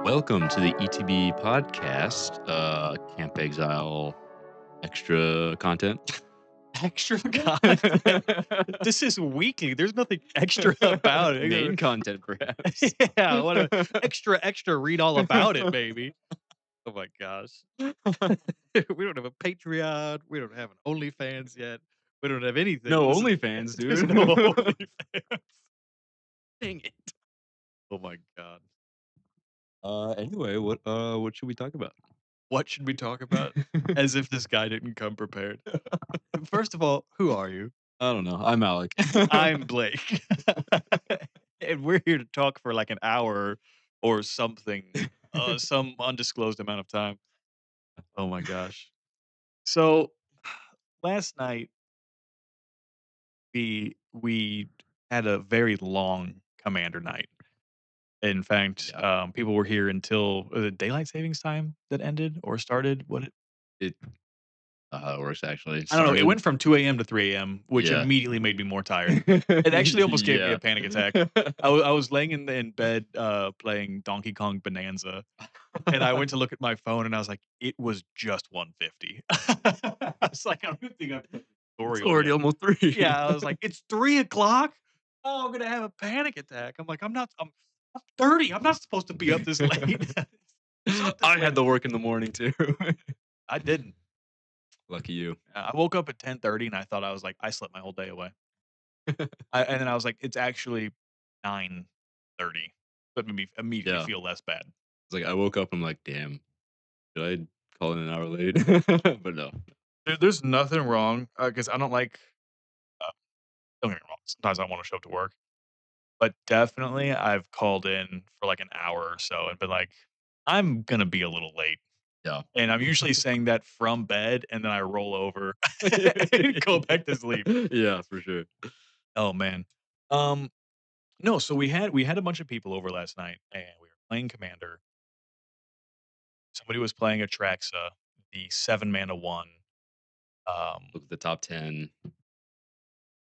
Welcome to the ETB podcast, Camp Exile extra content. Extra content. This is weekly. There's nothing extra about Main it. content, perhaps. Yeah, what a extra read all about it, baby. Oh my gosh. We don't have a Patreon. We don't have an OnlyFans yet. We don't have anything. No This is OnlyFans, there's no dude. OnlyFans. Dang it. Oh my god. Anyway, what should we talk about? What should we talk about? As if this guy didn't come prepared. First of all, who are you? I don't know. I'm Alec. I'm Blake. And we're here to talk for like an hour or something, some undisclosed amount of time. Oh my gosh. So last night we had a very long commander night. In fact, Yeah, people were here until was it daylight savings time that ended or started. it works actually. It I don't know. It started. went from 2 a.m. to 3 a.m., which Yeah. immediately made me more tired. It actually almost gave me Yeah. a panic attack. I was laying in bed, playing Donkey Kong Bonanza, and I went to look at my phone, and I was like, it was just 1:50. I was like, I don't think I've put the It's tutorial already yet. almost 3. Yeah, I was like, "It's 3 o'clock. Oh, I'm gonna have a panic attack." I'm like, I'm 30. I'm not supposed to be up this late." Who's up this I had late? to work in the morning too. I didn't. Lucky you. I woke up at 10:30, and I thought I was like, I slept my whole day away. And then I was like, "It's actually 9:30." That made me immediately Yeah. feel less bad. It's like I woke up, I'm like, "Damn, did I call in an hour late?" But no. There's nothing wrong, because I don't like uh, don't get me wrong, sometimes I wanna show up to work, but definitely I've called in for, like, an hour or so and been like, "I'm gonna be a little late." Yeah. And I'm usually saying that from bed, and then I roll over and go back to sleep. Yeah, for sure. Oh, man. Um, no, so we had a bunch of people over last night, and we were playing Commander. Somebody was playing Atraxa, the 7 mana 1. Um Look at the top 10,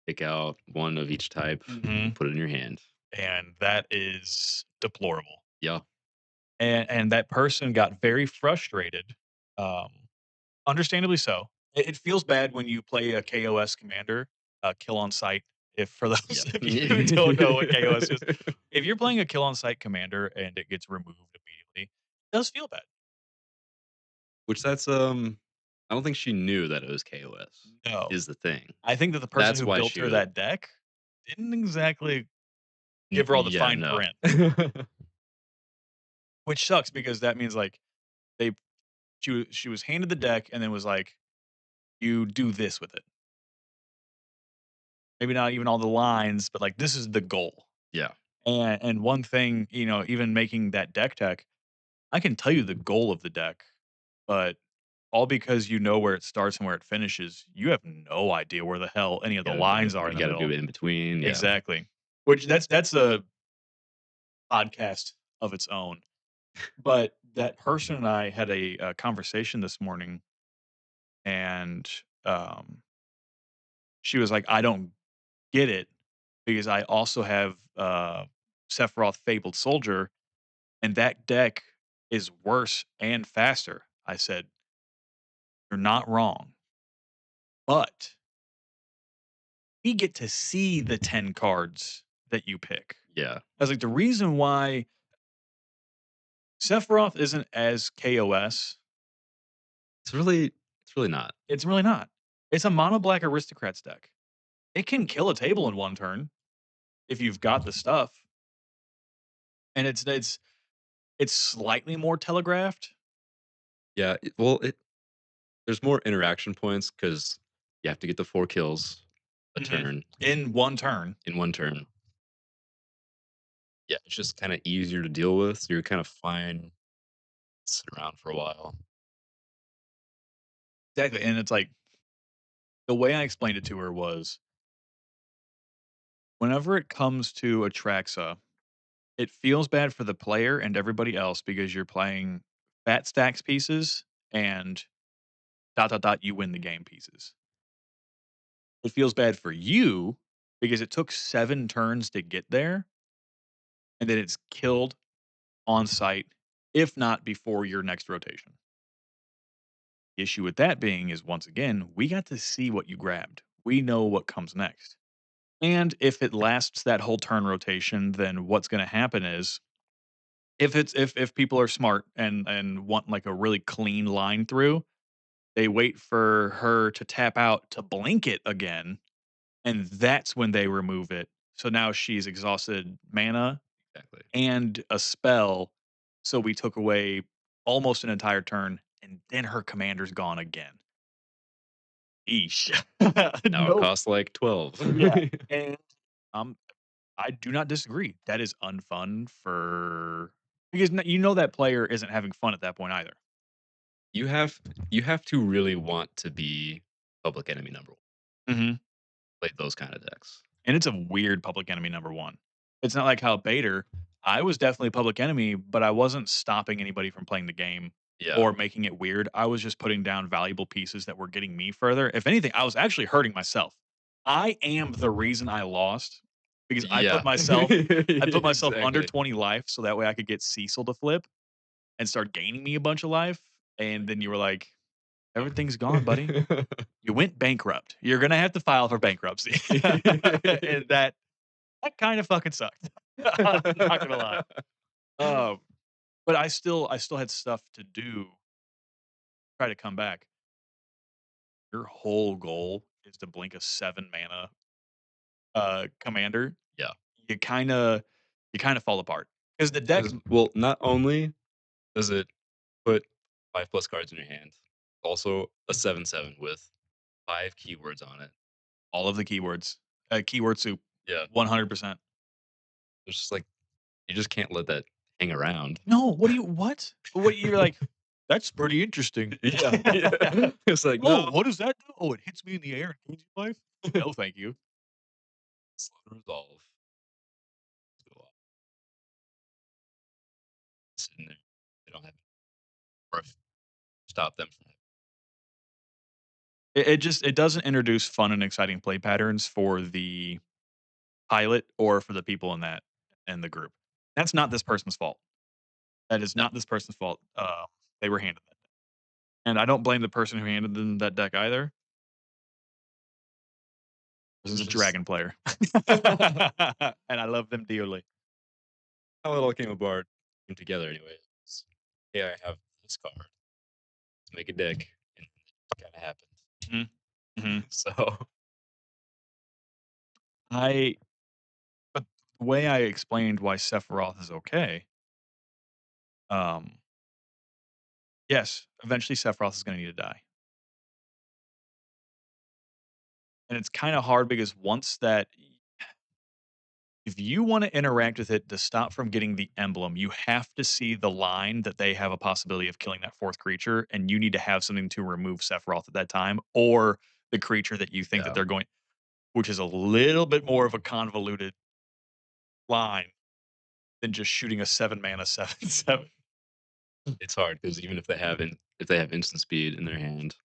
pick out one of each type, Mhm, put it in your hand. and that is deplorable. Yeah. And that person got very frustrated, um, understandably so. It feels bad when you play a KOS commander, kill on sight, if for those Yeah. of you who don't know what KOS is. If you're playing a kill on sight commander and it gets removed immediately, it does feel bad. Which that's, I don't think she knew that it was KOS, No. is the thing. I think that the person That's who why built she her was that deck didn't exactly give her all the yeah, fine no. print, which sucks because that means, like, they she was handed the deck and then was like, "You do this with it." Maybe not even all the lines, but, like, this is the goal. Yeah. And one thing, even making that deck tech, I can tell you the goal of the deck, but all because you know where it starts and where it finishes, you have no idea where the hell any of the lines are You in the gotta do middle. it in between, yeah. Exactly. Which that's a podcast of its own. But that person and I had a conversation this morning, and, um, she was like, "I don't get it because I also have, Sephiroth Fabled Soldier, and that deck is worse and faster." I said, "You're not wrong, but we get to see the 10 cards that you pick." Yeah. I was like, "The reason why Sephiroth isn't as KOS, It's really not. it's really not. It's a mono black Aristocrats deck. It can kill a table in 1 turn if you've got the stuff, and it's slightly more telegraphed." Yeah, there's more interaction points because you have to get the 4 kills a Mhm. turn In 1 turn. in 1 turn. Yeah, it's just kinda easier to deal with, so you're kind of fine, sit around for a while. Exactly, and it's like, the way I explained it to her was, whenever it comes to Atraxa, it feels bad for the player and everybody else because you're playing fat stacks pieces and dot, dot, dot, you win the game pieces. It feels bad for you because it took 7 turns to get there, and then it's killed on site if not before your next rotation. The issue with that being is once again, we got to see what you grabbed. We know what comes next. And if it lasts that whole turn rotation, then what's going to happen is if people are smart and want like a really clean line through, they wait for her to tap out to blink it again, and that's when they remove it. So now she's exhausted mana Exactly. and a spell. So we took away almost an entire turn, and then her commander's gone again. Eesh. Now it No. costs like 12. Yeah. And um, I do not disagree. That is unfun for because you know that player isn't having fun at that point either. You have you have to really want to be Public Enemy number 1, Mhm. play those kind of decks. And it's a weird Public Enemy number 1. It's not like how Bader I was definitely Public Enemy, but I wasn't stopping anybody from playing the game Yeah. or making it weird. I was just putting down valuable pieces that were getting me further. If anything, I was actually hurting myself. I am the reason I lost because Yeah. I put myself under Exactly. 20 life so that way I could get Cecil to flip and start gaining me a bunch of life. And then you were like, everything's gone, buddy. You went bankrupt. You're gonna have to file for bankruptcy. And that kind of fucking sucked. I'm not gonna lie. Um, but I still had stuff to do, try to come back. Your whole goal is to blink a 7 mana commander. Yeah. You kinda fall apart. Because the deck 'Cause well, not only does it put 5 plus cards in your hand, also a 7/7 with 5 keywords on it. all of the keywords, keyword soup, Yeah. 100%. It's just like you just can't let that hang around. No, what do you what? What you're like, "That's pretty interesting." Yeah, yeah. It's like, "Oh, no, what does that do?" "Oh, it hits me in the air and gains life?" "No, thank you." slow to resolve. Go off, sitting there. They don't have or if stop them from It doesn't introduce fun and exciting play patterns for the pilot or for the people in the group. That's not this person's fault. That is no. not this person's fault. They were handed that deck, and I don't blame the person who handed them that deck either. It This is was a just dragon player, and I love them dearly. how it all came together anyways. Hey, I have this card. Let's make a deck. And it kinda happened. Mhm, mhm. So I but the way I explained why Sephiroth is okay, um, yes, eventually Sephiroth is gonna need to die. And it's kinda hard because once that if you wanna interact with it to stop from getting the emblem, you have to see the line that they have a possibility of killing that 4th creature, and you need to have something to remove Sephiroth at that time, or the creature that you think that yeah, they're going which is a little bit more of a convoluted line than just shooting a 7 mana 7/7. it's hard because even if they have instant speed in their hand,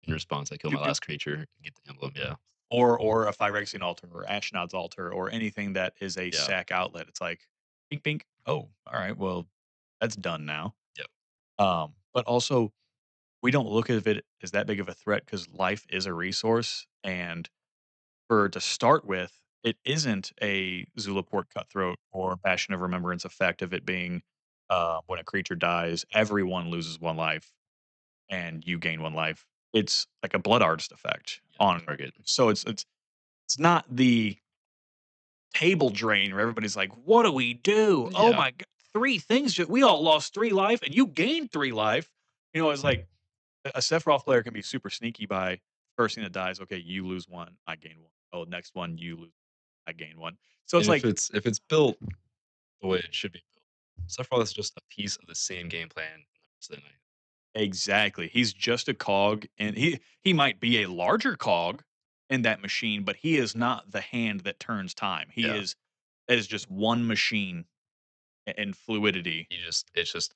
in response, I kill my Pew, pew. last creature and get the emblem. Yeah, Or a Phyrexian altar or Ashnod's altar or anything that is a yeah, sack outlet. It's like, "Pink, pink. Oh, alright, well, that's done now." yep. But also, we don't look at it as that big of a threat because life is a resource, and to start with, it isn't a Zulaport Cutthroat or Passion of Remembrance effect of it being, when a creature dies, everyone loses 1 life and you gain 1 life. It's like a Blood Artist effect Yeah, on target. so it's not the table drain where everybody's like, "What do we do? Oh Yeah, my god, 3 things we all lost 3 life and you gained 3 life." You know, it's like a Sephiroth player can be super sneaky by first thing that dies, okay, you lose 1, I gain 1. Oh, next one, you lose, I gain 1. So it's and like if it's built the way it should be built, Sephiroth is just a piece of the same game plan. So then exactly. He's just a cog and he might be a larger cog in that machine, but he is not the hand that turns time. yeah, It is just one machine and fluidity. it's just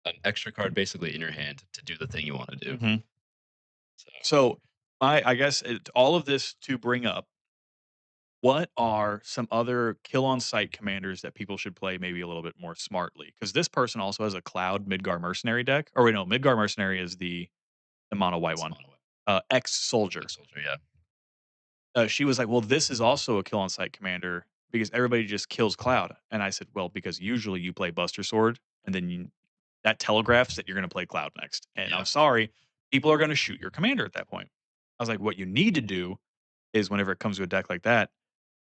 an extra card basically in your hand to do the thing you want to do. Mhm. So So, I guess all of this to bring up what are some other kill on sight commanders that people should play maybe a little bit more smartly? Because this person also has a Cloud Midgar Mercenary deck. Or wait, no, Midgar Mercenary is the mono white It's one. mono white. Ex Soldier. Soldier, yeah. She was like, "Well, this is also a kill on sight commander because everybody just kills Cloud." And I said, "Well, because usually you play Buster Sword, and then that telegraphs that you're going to play Cloud next. And I'm Yeah. sorry, people are going to shoot your commander at that point." I was like, "What you need to do is whenever it comes to a deck like that,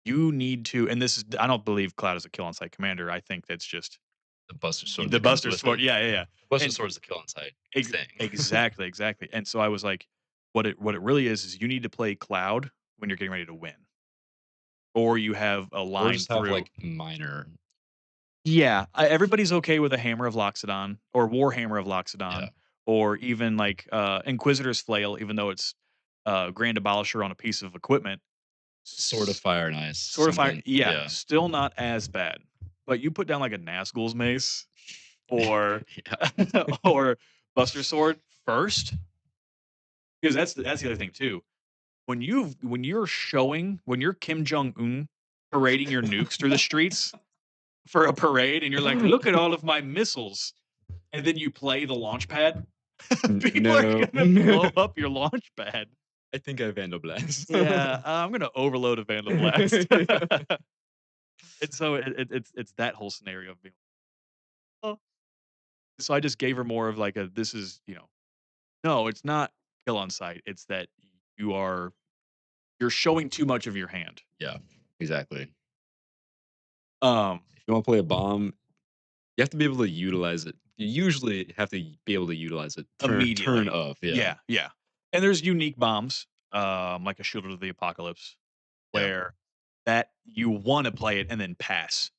you need to." And this is, I don't believe Cloud is a kill on sight commander. I think that's just The Buster Sword the that comes Buster with Sword. it. Yeah, yeah, yeah. Buster And Sword is the kill inside ex- thing. exactly, exactly. And so I was like, what it really is you need to play Cloud when you're getting ready to win, or you have a Or line just have, through. like, minor. Yeah, everybody's okay with a Hammer of Loxodon or Warhammer of Yeah. Loxodon or even like Inquisitor's Flail, even though it's Grand Abolisher on a piece of equipment. Sword of S- Fire and Ice, Sort of fire, something. yeah, Yeah. still not as bad. But you put down like a Nazgul's Mace or Yeah. or Buster Sword first, because that's the other thing too. When you're Kim Jong Un parading your nukes through the streets for a parade, and you're like, look at all of my missiles, and then you play the launch pad, people are No. gonna blow up your launch pad. I think I Vandal Blast. Yeah, I'm gonna overload a Vandal Blast. And so it's that whole scenario of being, "Oh." So I just gave her more of like a, this is, no, it's not kill on sight. It's that you are you're showing too much of your hand. Yeah, exactly. Um, If you wanna play a bomb, you have to be able to utilize it. You usually have to be able to utilize it turn Immediately. of, yeah. Yeah, yeah. And there's unique bombs, like a Shield of the Apocalypse, Yeah, where that you wanna play it and then pass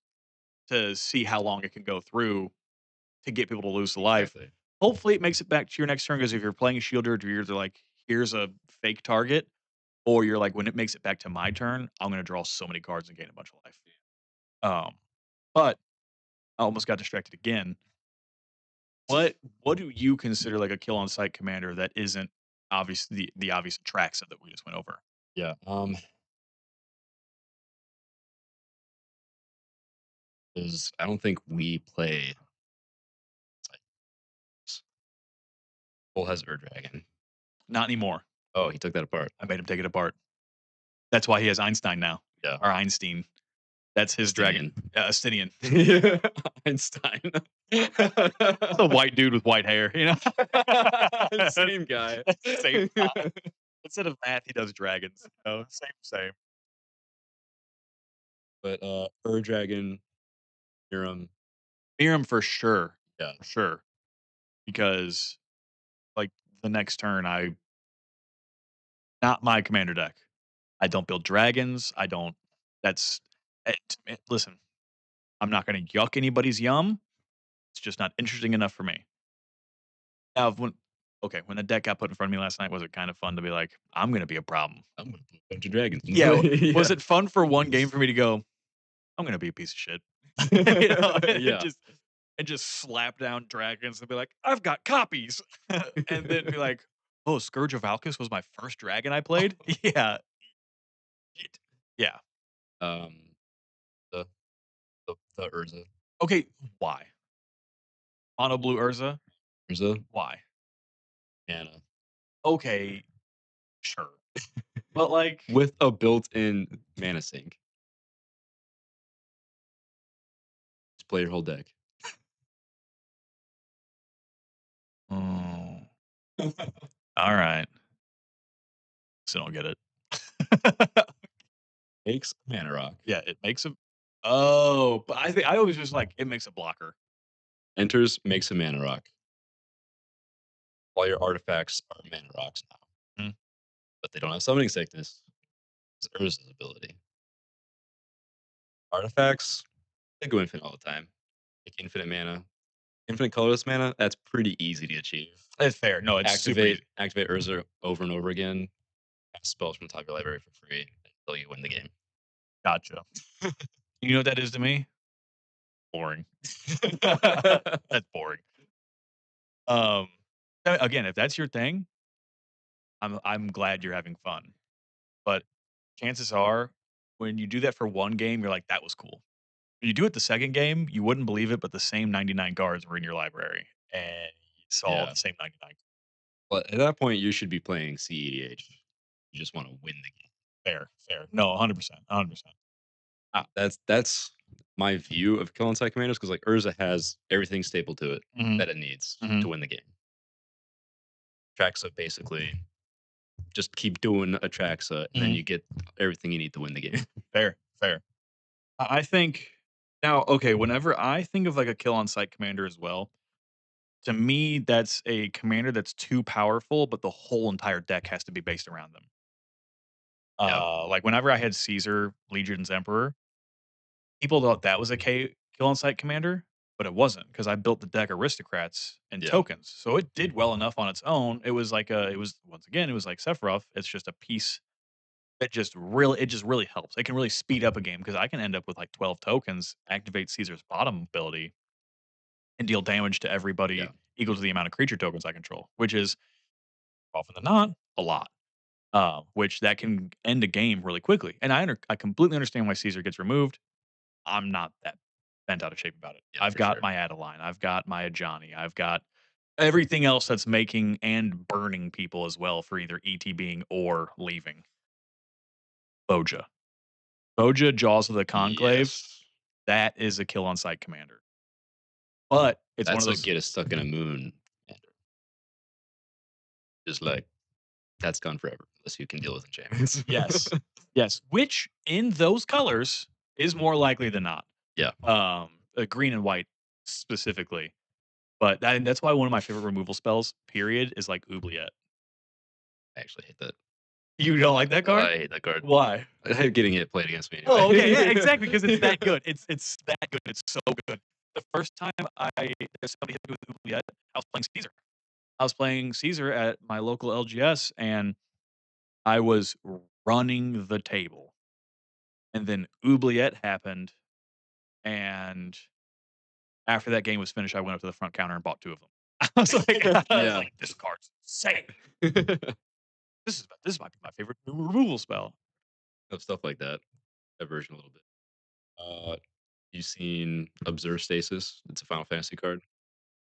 to see how long it can go through to get people to lose the life. exactly. Hopefully, it makes it back to your next turn, because if you're playing a shielder, you're either like, "Here's a fake target," or you're like, "When it makes it back to my turn, I'm gonna draw so many cards and gain a bunch of life." Um, but I almost got distracted again. What do you consider like a kill on sight commander that isn't obvious, the obvious Atraxa that we just went over? Yeah, 'cause I don't think we play like this. Cole has Ur Dragon. Not anymore. Oh, he took that apart. I made him take it apart. That's why he has Einstein now, Yeah, or Einstein. That's his dragon, Justinian. Estinian. Einstein. It's a white dude with white hair, you know? Same guy. Same guy. Instead of math, he does dragons, same, same. But, Ur Dragon, Miram, Miriam yeah, for sure, because, like, the next turn, not my commander deck. I don't build dragons, I don't that's listen, I'm not gonna yuck anybody's yum, it's just not interesting enough for me. Now, when the deck got put in front of me last night, was it kind of fun to be like, "I'm gonna be a problem?" I'm gonna put a bunch of dragons and Yeah, play. was Yeah. it fun for one game for me to go, "I'm gonna be a piece of shit?" You know, Yeah. and just slap down dragons and be like, "I've got copies." And then be like, "Oh, Scourge of Valkus was my first dragon I played?" Yeah. It yeah. Um, the the Urza. Okay, why? Mono Blue Urza? Urza, Why? mana Okay, sure. But, like, with a built-in mana sink. Just play your whole deck. oh, alright. Still don't get it. Makes mana rock. Yeah, it makes a oh, but I always just like, it makes a blocker. Enters, makes a mana rock. All your artifacts are mana rocks now, Mm. but they don't have summoning sickness. It's Urza's ability. Artifacts, they go infinite all the time. Like infinite mana. Infinite colorless mana, that's pretty easy to achieve. It's fair. No, it's super easy. Activate Urza over and over again. Cast spells from the top of your library for free until you win the game. Gotcha. You know what that is to me? Boring. That's boring. Um, again, if that's your thing, I'm glad you're having fun, but chances are when you do that for one game, you're like, "That was cool." When you do it the second game, you wouldn't believe it, but the same 99 cards were in your library, and you saw Yeah. the same 99. But at that point, you should be playing CEDH. You just want to win the game. Fair, fair. No, 100%, 100%. That's my view of Kill Inside Commandos because like Urza has everything stapled to it Mhm, that it needs to mhm, win the game. Traxa basically just keep doing a Traxa, and then mhm. you get everything you need to win the game. Fair, fair. I think now, okay, whenever I think of, like, a kill on site commander as well, to me, that's a commander that's too powerful, but the whole entire deck has to be based around them. Yeah, Like, whenever I had Caesar, Legion's Emperor, people thought that was a kill on site commander, but it wasn't because I built the deck aristocrats and yeah, tokens. So it did well enough on its own. It was like it was once again, it was like Sephiroth. It's just a piece that just really helps. It can really speed up a game because I can end up with like 12 tokens, activate Caesar's bottom ability, and deal damage to yeah. everybody equal to the amount of creature tokens I control, which is often than not a lot. Which that can end a game really quickly. And I completely understand why Caesar gets removed. I'm not that bent out of shape about it. Yeah, I've for got sure. my Adeline, I've got my Ajani, I've got everything else that's making and burning people as well for either ETBing or leaving. Boja. Boja, Jaws of the Conclave, Yes. that is a kill on site commander. But it's one of That's a those. get us stuck in a moon. Just like that's gone forever unless you can deal with enchantments. Yes. Yes. Which in those colors is more likely than not. Yeah, Green and white specifically. But that's why one of my favorite removal spells, period, is like Oubliette. I actually hate that. You don't like that card? I hate that card. Why? I hate getting it played against me Oh, okay, yeah, anyway. exactly, because it's that good. It's that good. It's so good. The first time somebody hit me with Oubliette, I was playing Caesar. I was playing Caesar at my local LGS, and I was running the table, and then Oubliette happened, and after that game was finished, I went up to the front counter and bought 2 of them. I was Yeah. like, "This card's insane. This might be my favorite new removal spell." Of stuff like that. That version a little bit. Uh, you seen Observe Stasis? It's a Final Fantasy card.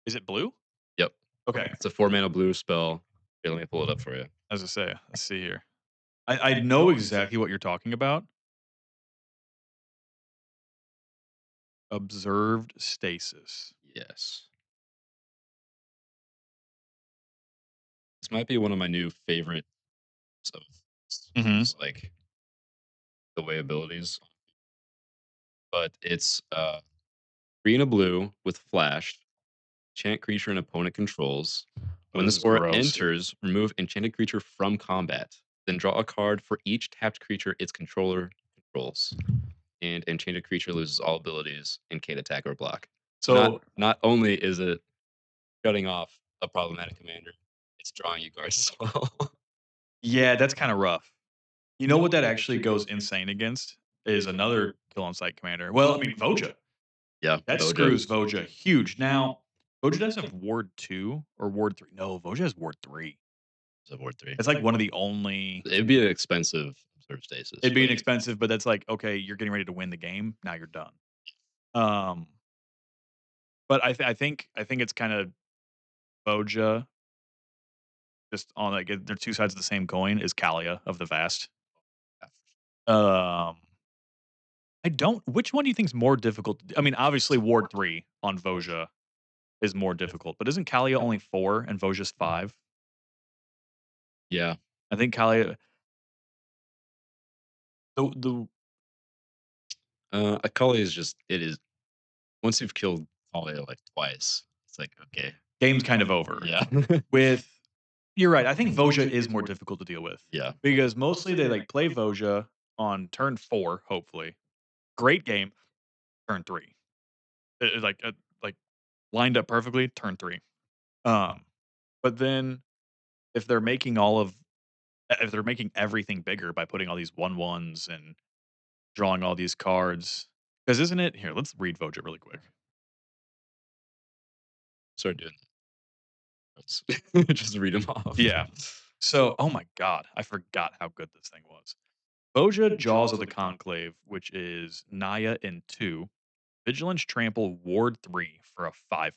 Is it blue? Yep. Okay. It's a 4 mana blue spell. Here, let me pull it up for you. As I say, let's see here. I know exactly what you're talking about. Observed stasis. Yes. This might be one of my new favorite of Mhm. just like the way abilities, but it's green and blue with flash. Enchant creature an opponent controls. Oh, When this this is aura gross. enters, remove enchanted creature from combat. Then draw a card for each tapped creature its controller controls. And enchanted creature loses all abilities and can't attack or block. So not So, not only is it shutting off a problematic commander, it's drawing you cards as well. yeah, that's kinda rough. You know what that actually goes insane against is another kill on sight commander. Well, I mean, Voja. Yeah, That Boja. screws Voja huge. Now, Voja does have Ward 2 or Ward 3. No, Voja has Ward 3. Is a Ward 3. It's like one of the only. It'd be an expensive Observe Stasis, It'd be but inexpensive, but that's like, okay, you're getting ready to win the game, now you're done. Um, but I think it's kinda Voja, just on, like, they're 2 sides of the same coin, is Kalia of the Vast. Um, I don't which one do you think is more difficult I mean, obviously, Ward 3 on Voja is more difficult, but isn't Kalia only 4 and Voja's 5? yeah. I think Kalia the Akali is just it is once you've killed Talia like twice, it's like okay. game's kind of over. Yeah. With You're right, I think Voja is more difficult to deal with Yeah. because mostly they, like, play Voja on turn 4, hopefully. Great game, turn 3. Like, lined up perfectly, turn 3. Um, but then if they're making all of if they're making everything bigger by putting all these 1/1s and drawing all these cards, because 'cause isn't it here, let's read Voja really quick. Start doing that. Just read them off. Yeah. So, oh my god, I forgot how good this thing was. Boja, Jaws of the Conclave, which is Naya in 2, Vigilance Trample, Ward 3 for a 5/5.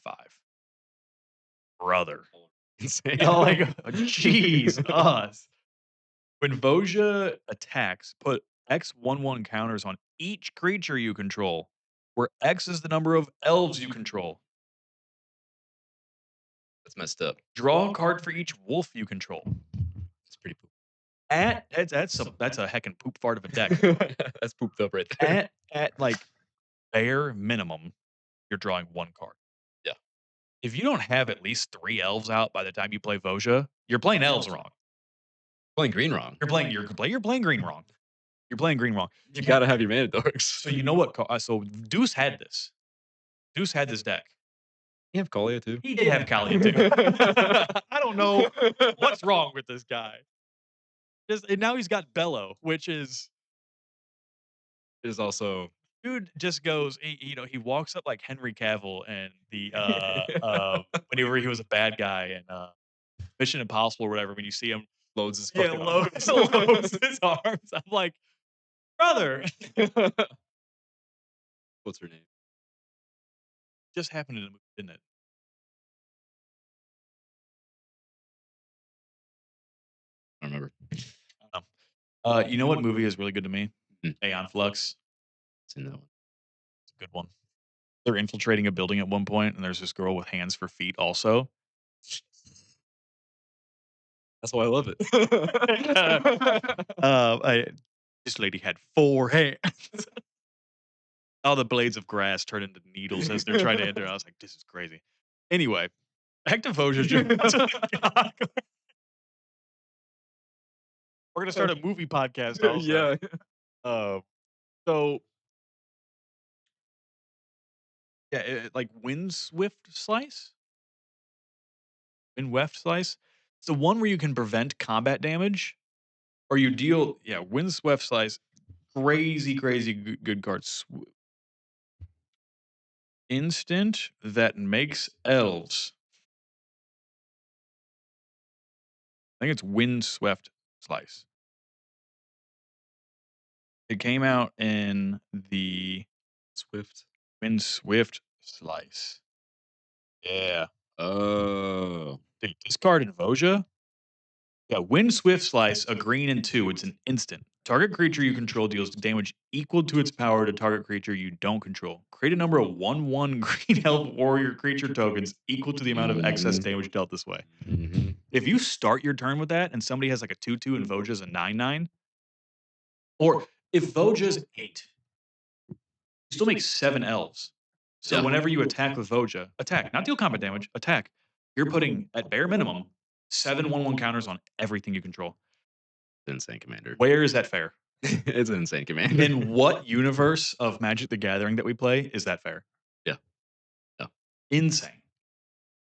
Brother. Insane. Oh, like, jeez, us. When Voja attacks, put X 1/1 counters on each creature you control, where X is the number of elves you control. That's messed up. Draw a card for each wolf you control. That's pretty poop. That's a heckin' poop fart of a deck. That's pooped up right there. At like bare minimum, you're drawing one card. Yeah. If you don't have at least 3 elves out by the time you play Voja, you're playing elves wrong. Playing green wrong. You're playing green wrong. You're playing green wrong. You gotta have your mana dorks. So you know what? So Deuce had this. Deuce had this deck. You have Kalia too. He did have Kalia too. I don't know what's wrong with this guy. And now he's got Bello, which is Is also dude just goes. He walks up like Henry Cavill and the whenever he was a bad guy in Mission Impossible or whatever. When you see him, loads his yeah, fucking loads his arms. I'm like, brother, What's her name? just happened in the movie, didn't it? I don't remember. You know what movie is really good to me? Hmm. Aeon Flux. Seen that one. It's a good one. They're infiltrating a building at one point, and there's this girl with hands for feet also. That's why I love it. This lady had 4 hands. All the blades of grass turn into needles as they're trying to enter. I was like, this is crazy. Anyway, back to Voja's. We're gonna start a movie podcast also. Yeah. So yeah, like Wind Swift Slice. Wind Weft Slice. It's the one where you can prevent combat damage, or you deal. Yeah, Wind Swift Slice. Crazy good card. Instant that makes elves. I think it's Wind Swift Slice. It came out in the Swift. Wind Swift Slice. Yeah. Oh. Dude, this card in Voja. Yeah, Wind Swift Slice, a green and 2. It's an instant. Target creature you control deals damage equal to its power to target creature you don't control. Create a number of 1/1 green elf warrior creature tokens equal to the amount of excess damage dealt this way. Mhm. If you start your turn with that and somebody has like a 2/2 and Voja's a 9/9, or if Voja's 8, you still make 7 elves. So Yeah. whenever you attack with Voja, attack, not deal combat damage, attack, you're putting at bare minimum 7 1/1 counters on everything you control. Insane commander. Where is that fair? It's an insane commander. In what universe of Magic the Gathering that we play is that fair? Yeah. Yeah. Insane.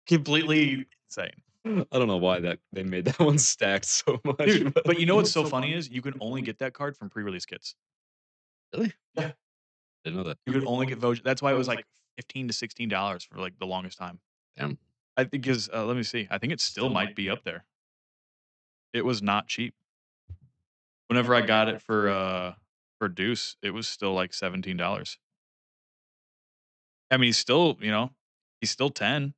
Completely insane. I don't know why that they made that one stacked so much. Dude, but you know what's so funny is you can only get that card from pre-release kits. Really? Yeah. Didn't know that. You could only get Voja. That's why it was like $15 to $16 for like the longest time. Damn. I think because let me see. I think it still might be up there. It was not cheap. Whenever I got it for Deuce, it was still like $17. I mean, he's still 10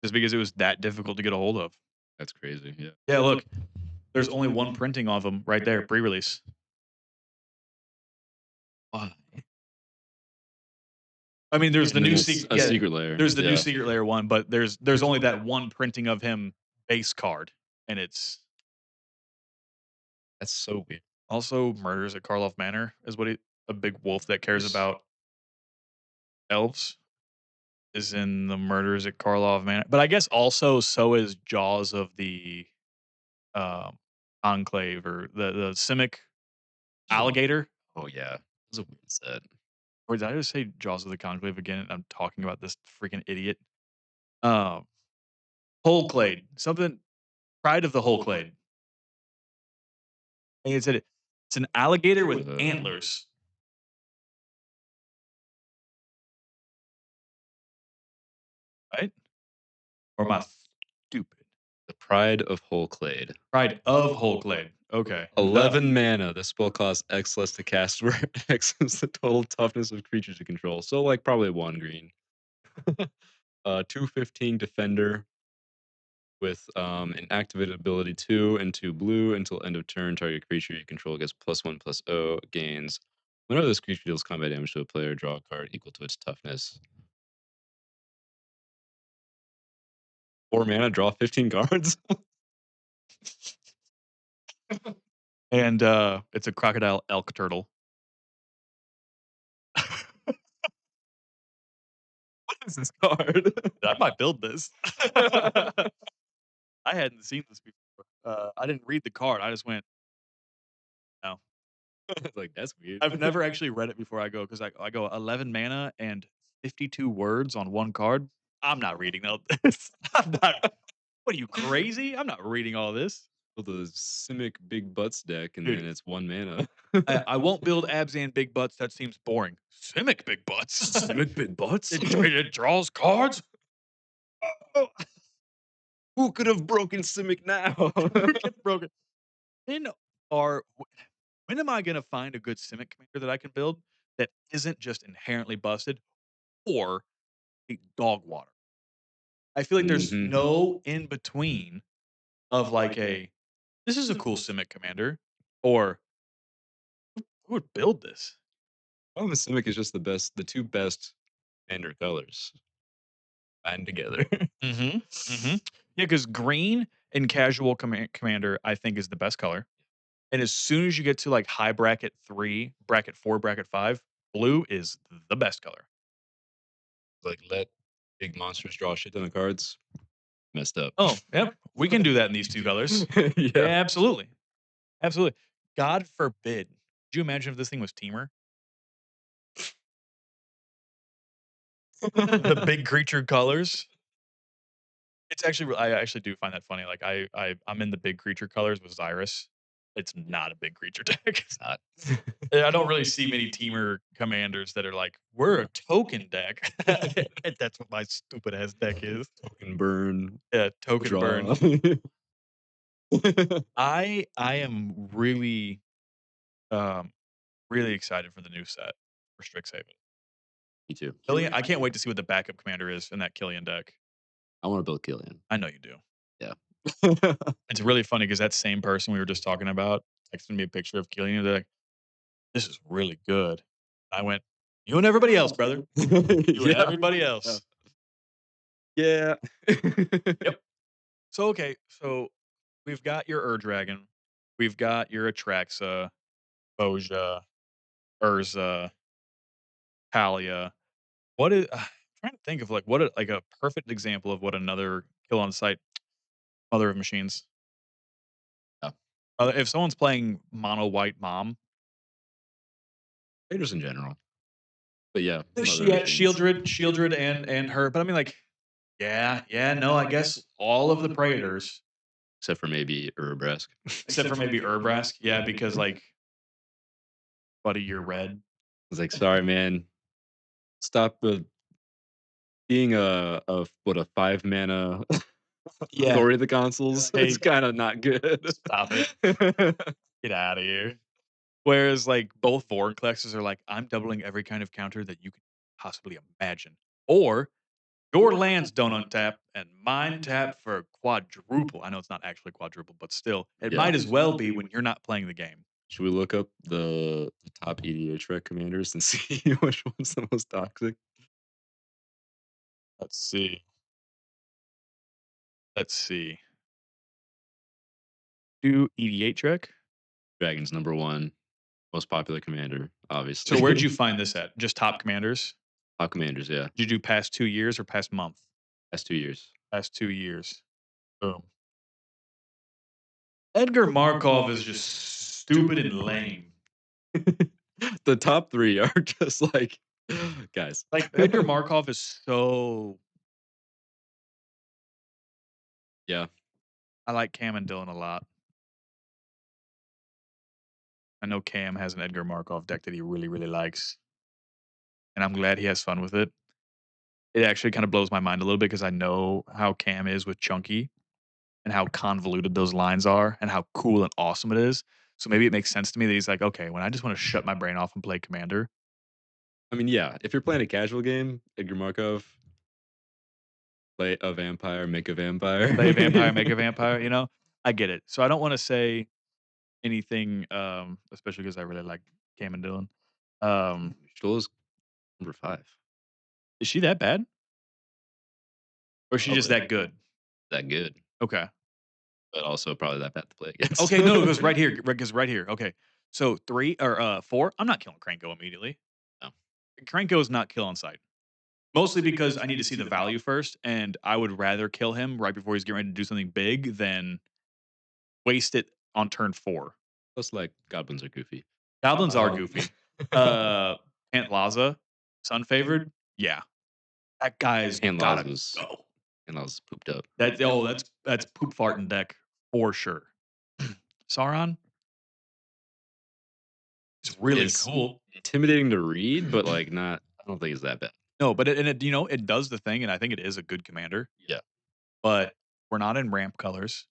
just because it was that difficult to get a hold of. That's crazy. Yeah. Yeah, look, there's only one printing of them right there, pre-release. Why? I mean, there's the And then new it's secret. a Yeah, secret layer. there's the Yeah. new secret layer one, but there's only that one printing of him base card, and it's That's so weird. also Murders at Karlov Manor is what a big wolf that cares about elves is in the Murders at Karlov Manor. But I guess also so is Jaws of the um, Enclave or the Simic alligator. Oh yeah. It's a weird set. Or did I just say Jaws of the Conclave again? And I'm talking about this freaking idiot. Um, Holclade, something. Pride of the Holclade. I think it said it. It's an alligator with antlers. Right? Or am I stupid? The Pride of Holclade. Pride of Holclade. Okay. 11 mana. This spell costs X less to cast, where X is the total toughness of creatures you control. So, like, probably 1 green. 215 Defender with an activated ability 2 and 2 blue until end of turn. Target creature you control gets +1/+0, gains. Whenever this creature deals combat damage to a player, draw a card equal to its toughness. 4 mana, draw 15 cards. And it's a crocodile elk turtle. What is this card? I might build this. I hadn't seen this before. I didn't read the card. I just went, no. Like, that's weird. I've never actually read it before I go because I go 11 mana and 52 words on one card. I'm not reading all this. I'm not. What are you crazy? I'm not reading all this, Well, the Simic Big Butts deck, and dude. then it's 1 mana. I won't build Abzan big butts. That seems boring. Simic big butts. Simic Big Butts? It draws cards. Who could have broken Simic now? Get broken. When are when am I gonna find a good Simic commander that I can build that isn't just inherently busted or a dog water? I feel like there's Mhm. no in between of like a this is a cool Simic commander or who would build this? Problem is Simic is just the 2 best Commander colors combined together. Mhm. Mhm. Yeah, because green in casual commander, I think is the best color. And as soon as you get to like high bracket 3, bracket 4, bracket 5, blue is the best color. Like, let big monsters draw a shit ton of cards. Messed up. Oh, yep. We can do that in these 2 colors. Yeah, Yeah. absolutely. Absolutely. God forbid. Could you imagine if this thing was Teamer? The big creature colors? It's actually I actually do find that funny. Like I'm in the big creature colors with Xyrus. It's not a big creature deck. It's not. I don't really see many teamer commanders that are like, "We're a token deck." And that's what my stupid ass deck is. Token burn, Yeah, token draw. burn. I am really, um, really excited for the new set for Strixhaven. Me too. Killian I can't wait to see what the backup commander is in that Killian deck. I wanna build Killian. I know you do. Yeah. It's really funny because that same person we were just talking about texted me a picture of Killian, they're like, "This is really good." I went, "You and everybody else, brother. You and Yeah. everybody Yeah. else." Yeah. Yep. So, okay, so we've got your Ur-Dragon, we've got your Atraxa, Boja, Urza, Talia. What is trying to think of, like, what a like, a perfect example of what another kill on sight mother of machines. Yeah. If someone's playing mono white mom, Raiders in general. But yeah, Mother yeah, Machines. Shieldred and her, but I mean, like, yeah, no, I guess all of the Praetors, Except for maybe Urabrask. except for maybe Urbrask, yeah, because, like, buddy, you're red. It's like, "Sorry, man. Stop, being a what, a 5 mana Yeah. Story of the Consoles. It's Hey, kinda not good." stop it. Get out of here. Whereas, like, both Vorinclexes are like, "I'm doubling every kind of counter that you could possibly imagine." Or, "Your lands don't untap, and mine tap for quadruple." I know it's not actually quadruple, but still, it Yeah. might as well be when you're not playing the game. Should we look up the top EDH rec commanders and see which one's the most toxic? Let's see. Let's see. Do EDH trick? Dragon's number 1 most popular commander, So where'd you obviously. find this at? Just top commanders? Top commanders, yeah. Did you do past 2 years or past month? Past 2 years. Past 2 years. Boom. Edgar Markov is just stupid and lame. The top 3 are just like guys. Like, Edgar Markov is so Yeah. I like Cam and Dylan a lot. I know Cam has an Edgar Markov deck that he really, really likes, and I'm glad he has fun with it. It actually kinda blows my mind a little bit because I know how Cam is with Chunky. and how convoluted those lines are and how cool and awesome it is. So maybe it makes sense to me that he's like, okay, when I just want to shut my brain off and play Commander, I mean, yeah, if you're playing a casual game, Edgar Markov, play a vampire, make a vampire. play a vampire, make a vampire. I get it. So I don't want to say anything, especially because I really like Cam and Dylan. Um, Stoola's number 5. is she that bad, or is she just Probably that good? that good, Okay. but also probably that bad to play against. Okay. No, it goes right here. It goes right here. Okay. So 3 or 4. I'm not killing Cranko immediately. No. Cranko is not kill on sight. Mostly because I need to see the value first, and I would rather kill him right before he's getting ready to do something big than waste it on turn 4. Plus, like, goblins are goofy. Goblins are Um, goofy. Uh, Aunt Laza, sun favored, yeah, that guy's and Laws gotta was go. and Laws pooped up. That's poop farting deck for sure. Sauron is really It's cool. intimidating to read, but, like, not I don't think it's that bad. No, but it does the thing, and I think it is a good commander, Yeah. but we're not in ramp colors,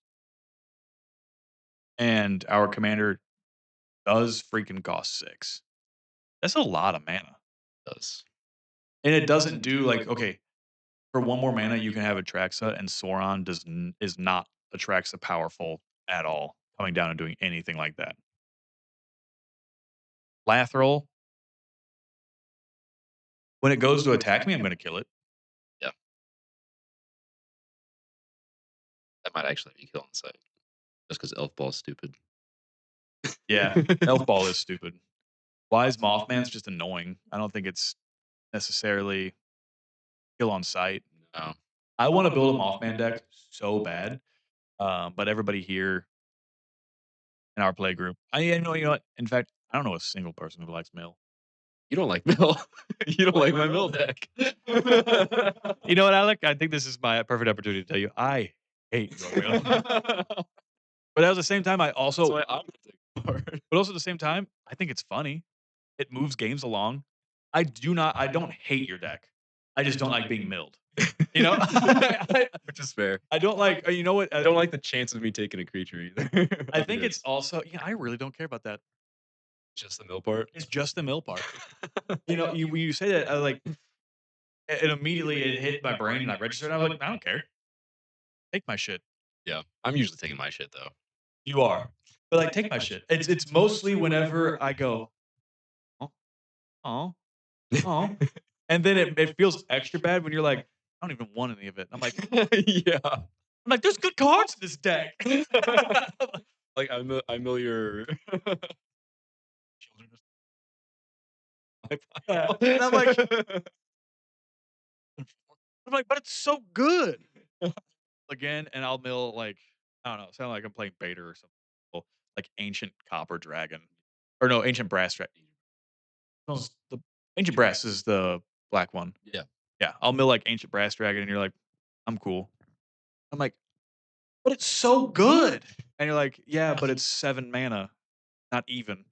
and our commander does freaking cost 6. That's a lot of mana, It does. and it doesn't do like, okay, for 1 more mana, you can have Atraxa, and Sauron is not Atraxa powerful at all, coming down and doing anything like that. Lathril, when it goes to attack me, I'm gonna kill it. Yeah. That might actually be killing the site. Just because Elf Ball's stupid. Yeah, Elf Ball is stupid. Wise Mothman's just annoying. I don't think it's necessarily kill on sight. No. I wanna build a Mothman deck so bad, but everybody here in our play group you know what? In fact, I don't know a single person who likes Mill. You don't like Mill. You don't like my Mill deck. You know what, Alec? I think this is my perfect opportunity to tell you, I hate your Mill. But at the same time, I That's also why I'm gonna take part. but also at the same time, I think it's funny. It moves games along. I don't hate your deck. I just don't like being milled. You know? Which is fair. I don't like you know what? I don't like the chance of me taking a creature either. I Of think it's yours. also I really don't care about that. Just the mill part. It's just the mill part. When you say that, I like it immediately it hit my brain and I registered. And I was like, I don't care. Take my shit. Yeah. I'm usually taking my shit though. You are, but like, take my shit. It's mostly whenever I go, oh, oh, oh, and then it feels extra bad when you're like, I don't even want any of it. Yeah. I'm like, there's good cards in this deck. Like I mill your children of my Yeah, pile. and I'm like, but it's so good. Again, and I'll mill like I don't know, sound like I'm playing Bader or something. Well, like ancient copper dragon, or no, ancient brass dragon. No, the ancient brass is the black one. Yeah. Yeah, I'll mill like ancient brass dragon, and you're like, I'm cool. I'm like, but it's so good, and you're like, yeah, but it's 7 mana, not even.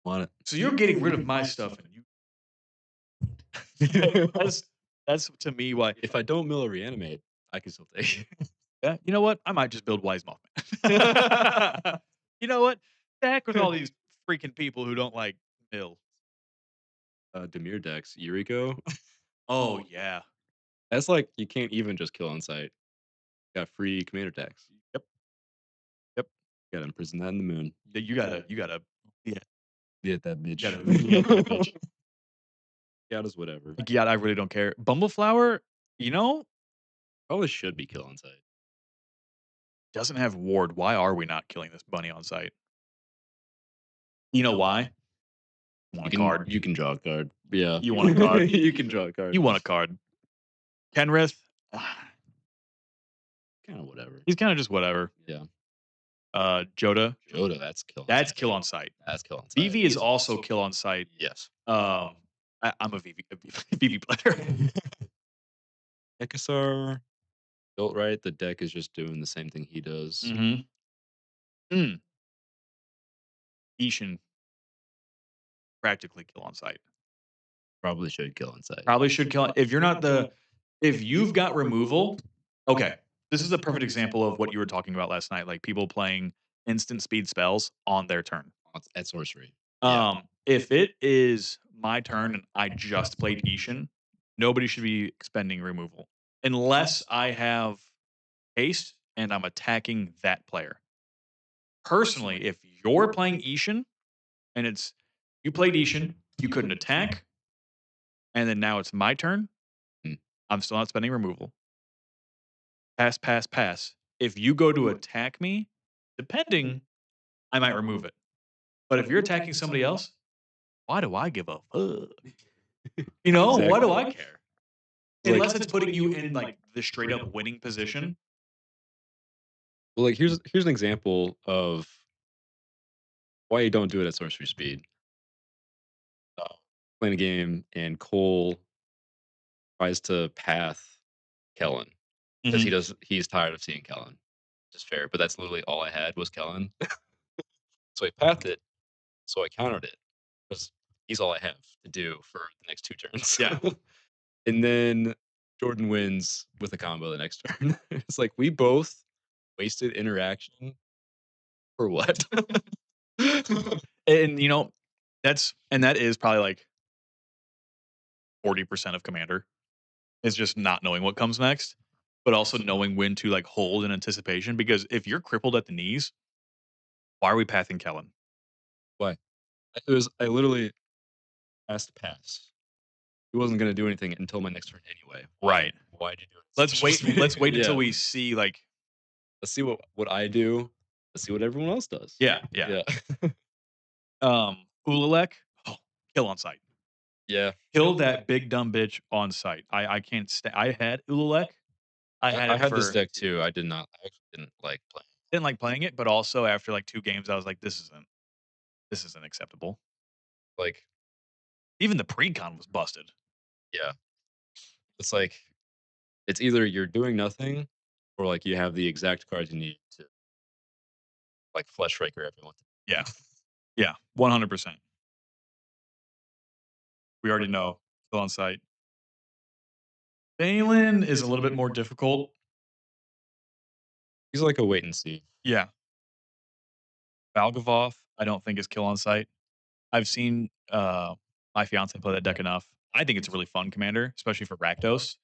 Want So you're getting rid of my stuff, and you. it. That's to me why. If I don't mill or reanimate, I can still take it. Yeah, you know what? I might just build Wise Mothman. You know what? The heck with all these freaking people who don't like mill. Demir decks, Yuriko. Oh yeah. That's like you can't even just kill on site. Got free commander decks. Yep. Yep. Gotta imprison that in the moon. You gotta yeah, Get that bitch. you gotta get that bitch. Count as whatever. Like, yeah, I really don't care. Bumbleflower, you know, Probably should be kill on site. doesn't have ward. Why are we not killing this bunny on site? You know why? Want a card. You can draw a card. Yeah. You want a card. You can draw a card. You want a card. Kenrith, Kind of whatever. he's kind of just whatever. Yeah. Joda, Joda, that's kill. that's kill on site. That's kill on site. Vivi is also kill on site. Yes. I'm a Vivi player. Ekasar built right. The deck is just doing the same thing he does. Mm-hmm. Mm. Ishin practically kill on site. Probably should kill on site. Probably should kill if you're not the if you've got removal. Okay, This is a perfect example of what you were talking about last night, like people playing instant speed spells on their turn. At sorcery. Yeah. If it is my turn and I just played Ishin, nobody should be expending removal unless I have haste and I'm attacking that player. Personally, if you're playing Ishin and it's you played Ishin, you couldn't attack, and then now it's my turn, Mm. I'm still not spending removal. Pass, pass, pass. If you go to attack me, depending, I might remove it. But if you're attacking somebody else, why do I give a fuck? You know, why do Exactly. I care? Like, Unless it's putting you in like the straight up winning position. well, like here's an example of why you don't do it at sorcery speed. Uh, Playing a game and Cole tries to path Kellen because Mhm. he's tired of seeing Kellen. Which is fair, but that's literally all I had was Kellen. So I pathed it, so I countered it because he's all I have to do for the next 2 turns. Yeah. And then Jordan wins with a combo the next turn. It's like we both wasted interaction for what? And that is probably like 40% of Commander is just not knowing what comes next, but also knowing when to like hold in anticipation. Because if you're crippled at the knees, why are we pathing Kellen? Why? I literally asked to pass. He wasn't gonna do anything until my next turn anyway. Right. Why'd you do it? Let's wait. Let's wait until Yeah. we see like Let's see what I do. Let's see what everyone else does. yeah, yeah. Yeah. Ulalek, oh, kill on sight. Yeah. Kill that big dumb bitch on sight. I can't I had Ulalek. I had I it had this for deck too. I actually didn't like playing. didn't like playing it, but also after like 2 games, I was like, this isn't acceptable. Like, Even the precon was busted. yeah. It's like it's either you're doing nothing or like you have the exact cards you need to like flesh raker everyone. Yeah, yeah, 100%. We already know kill on sight. Balin is a little bit more difficult. He's like a wait and see. Yeah, Valgavoth, I don't think is kill on sight. I've seen my fiance play that deck enough. I think it's a really fun commander, especially for Rakdos,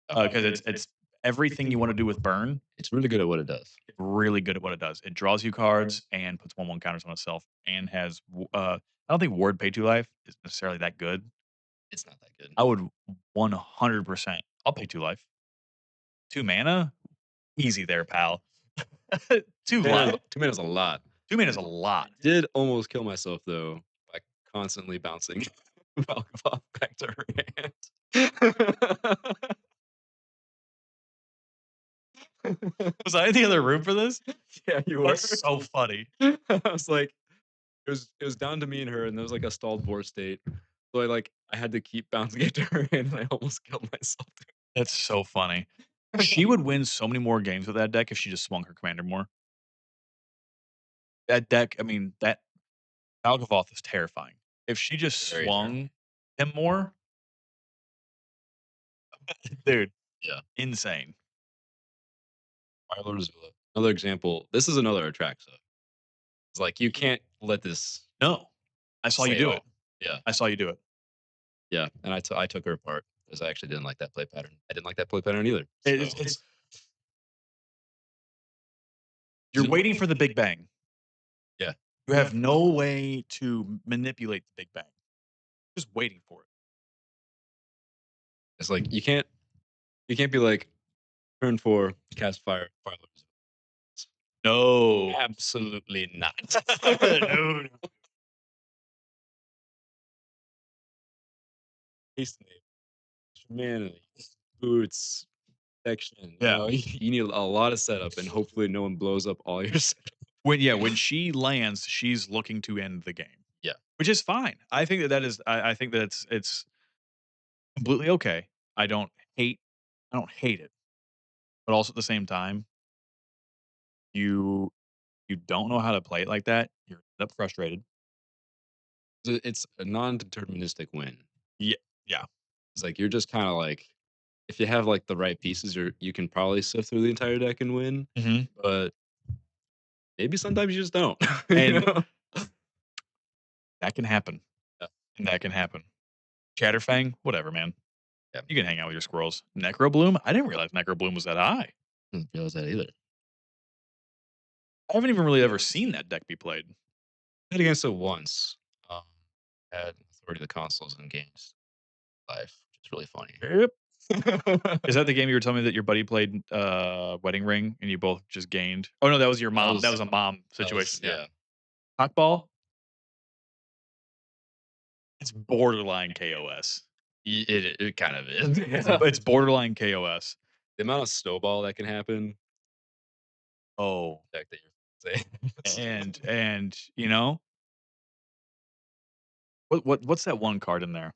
because it's everything you want to do with burn. It's really good at what it does. It's really good at what it does. It draws you cards and puts 1/1 counters on itself, and has. I don't think Ward Pay 2 Life is necessarily that good. It's not that good. I would 100%. I'll pay 2 life. 2 mana, easy there, pal. 2 life. 2 mana is a lot. 2 mana is a lot. Did almost kill myself though by constantly bouncing Valgavoth back to her hand. Was I in the other room for this? Yeah, you were. That's so funny. I was like, it was down to me and her, and there was like a stalled board state. So I had to keep bouncing it to her hand, and I almost killed myself. That's so funny. She would win so many more games with that deck if she just swung her commander more. That deck, I mean, that Valgavoth is terrifying. If she just Very swung him more, dude, Yeah. insane. Fire Lord Azula. Another example. This is another Atraxa. It's like you can't let this No, I saw you say do all. it. Yeah, I saw you do it. yeah. And I took her apart because I actually didn't like that play pattern. I didn't like that play pattern either. It's Is you're it- waiting for the big bang. Yeah. You have no way to manipulate the big bang. Just waiting for it. It's like you can't be like turn 4, cast Fire Lord Azula. No. Absolutely not. No, no. Haste name, humanity, boots, protection. Yeah. You need a lot of setup, and hopefully no one blows up all your setup. When she lands, she's looking to end the game. Yeah. Which is fine. I think that is I think that it's completely okay. I don't hate I don't hate it. But also at the same time, you you don't know how to play it like that, you're end up frustrated. It's a non-deterministic win. Yeah, yeah. It's like you're just kind of like if you have, like, the right pieces, you can probably sift through the entire deck and win, Mhm. but maybe sometimes you just don't, you And know? that can happen, Yeah, and that can happen. Chatterfang, whatever, man. yeah. You can hang out with your squirrels. Necrobloom? I didn't realize Necrobloom was that high. Didn't realize that either. I haven't even really ever seen that deck be played. Played against it once, um, had Authority of the Consoles in games life, which is really funny. Yep. Is that the game you were telling me that your buddy played, Wedding Ring, and you both just gained? Oh, no, that was your That mom. That was was a mom that was situation, yeah. yeah. Hawkball? It's borderline KOS. It kind of is. It's Yeah. it's borderline KOS. The amount of snowball that can happen, Oh, the fact that you're saying and, what's that one card in there?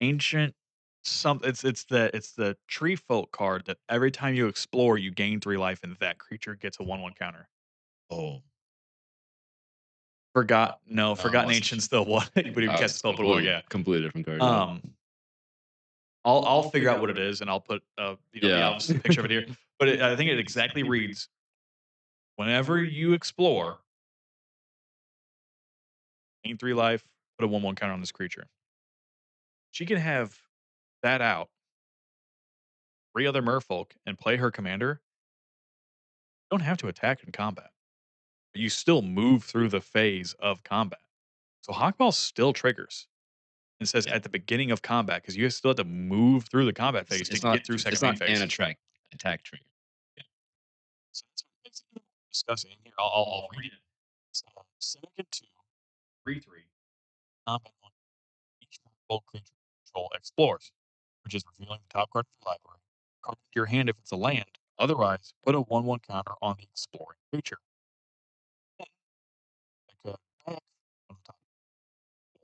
Ancient it's the Tree Folk card that every time you explore, you gain 3 life, and that creature gets a 1/1 counter. Oh, Forgotten what's Ancient's the one when you cast a spell, put 1, completely yeah. completely different card, yeah. Um, I'll figure out what it is, and I'll put, Yeah. a picture of it here, but I think it exactly reads, "Whenever you explore, gain 3 life, put a 1/1 counter on this creature." She can have that out, 3 other merfolk, and play her commander. You don't have to attack in combat. You still move through the phase of combat. So Hawkball still triggers. It says Yeah. at the beginning of combat because you still have to move through the combat phase to It's get not through second it's main not an phase. attack trigger. Yeah. So that's what makes it discussing here. I'll read it. It's Syndicate 2, 3/3, combat on each full creature control explores, which is revealing the top card of the library. Card into your hand if it's a land. Otherwise, put a 1/1 counter on the exploring creature. Then, like a back on the top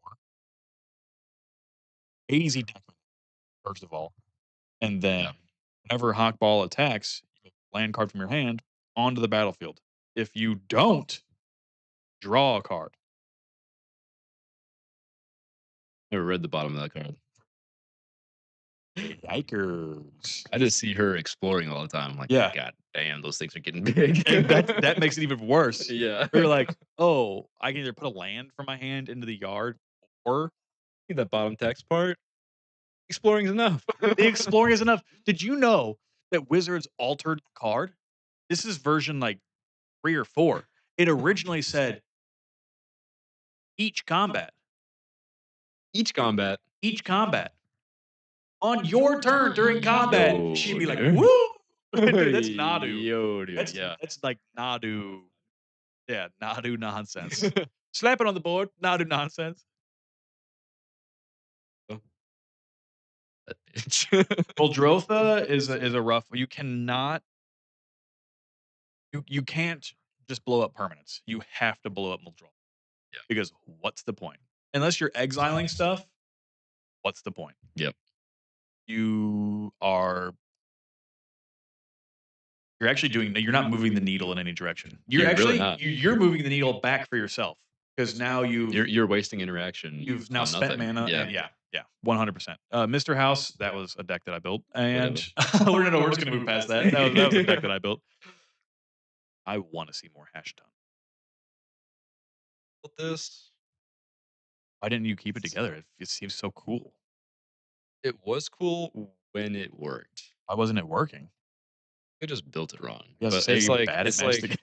4. Easy deck, first of all. And then Yeah. whenever Hawkball attacks, you get a land card from your hand onto the battlefield. If you don't, draw a card. Never read the bottom of that card. Yikers. I just see her exploring all the time. I'm like, Yeah. God damn, those things are getting big. And that makes it even worse. Yeah. Where you're like, oh, I can either put a land from my hand into the yard or See that bottom text part? Exploring is enough. the exploring is enough. Did you know that Wizards altered the card? This is version like 3 or 4. It originally said each combat, Each combat. each combat. On your turn during combat, she'd Yo, be like, dude. "Woo!" Dude, that's Nadu. Yo, dude, That's yeah. that's like Nadu. Yeah, Nadu nonsense. Slap it on the board, Nadu nonsense. That bitch. Muldrotha is a rough you can't just blow up permanents. You have to blow up Muldrotha Yeah. because what's the point? Unless you're exiling stuff, what's the point? Yep. You are you're not moving the needle in any direction. You're You're really actually not. you're moving the needle back for yourself because now You're wasting interaction you've now on spent nothing. mana Yeah. and yeah, 100%. Mr. House, that was a deck that I built, and Whatever. we're just gonna move past that. That was a deck that I built. I wanna see more Hash Ton. Built this. Why didn't you keep it together? It seems so cool. It was cool when it worked. Why wasn't it working? I just built it wrong. You guys But say it's you're like bad at it's Magic.